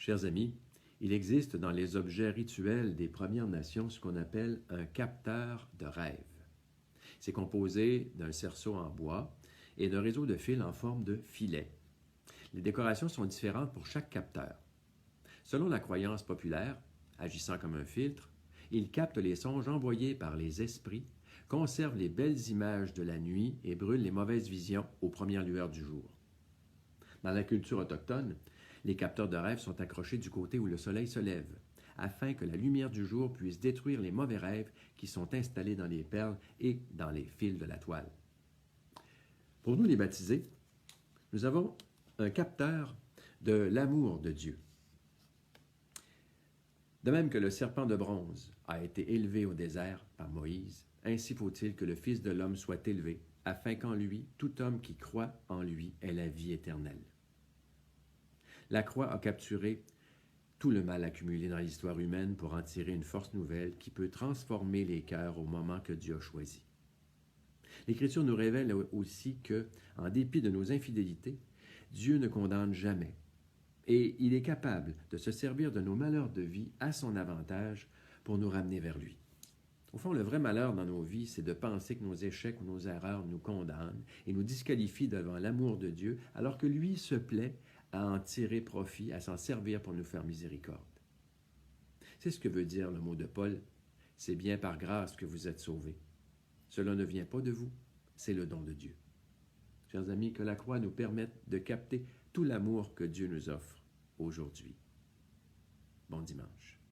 Chers amis, il existe dans les objets rituels des Premières Nations ce qu'on appelle un capteur de rêve. C'est composé d'un cerceau en bois et d'un réseau de fils en forme de filet. Les décorations sont différentes pour chaque capteur. Selon la croyance populaire, agissant comme un filtre, il capte les songes envoyés par les esprits, conserve les belles images de la nuit et brûle les mauvaises visions aux premières lueurs du jour. Dans la culture autochtone, les capteurs de rêve sont accrochés du côté où le soleil se lève, afin que la lumière du jour puisse détruire les mauvais rêves qui sont installés dans les perles et dans les fils de la toile. Pour nous les baptisés, nous avons un capteur de l'amour de Dieu. De même que le serpent de bronze a été élevé au désert par Moïse, ainsi faut-il que le Fils de l'homme soit élevé, afin qu'en lui, tout homme qui croit en lui ait la vie éternelle. La croix a capturé tout le mal accumulé dans l'histoire humaine pour en tirer une force nouvelle qui peut transformer les cœurs au moment que Dieu a choisi. L'Écriture nous révèle aussi que, en dépit de nos infidélités, Dieu ne condamne jamais et il est capable de se servir de nos malheurs de vie à son avantage pour nous ramener vers lui. Au fond, le vrai malheur dans nos vies, c'est de penser que nos échecs ou nos erreurs nous condamnent et nous disqualifient devant l'amour de Dieu, alors que lui se plaît à en tirer profit, à s'en servir pour nous faire miséricorde. C'est ce que veut dire le mot de Paul. C'est bien par grâce que vous êtes sauvés. Cela ne vient pas de vous, c'est le don de Dieu. Chers amis, que la croix nous permette de capter tout l'amour que Dieu nous offre aujourd'hui. Bon dimanche.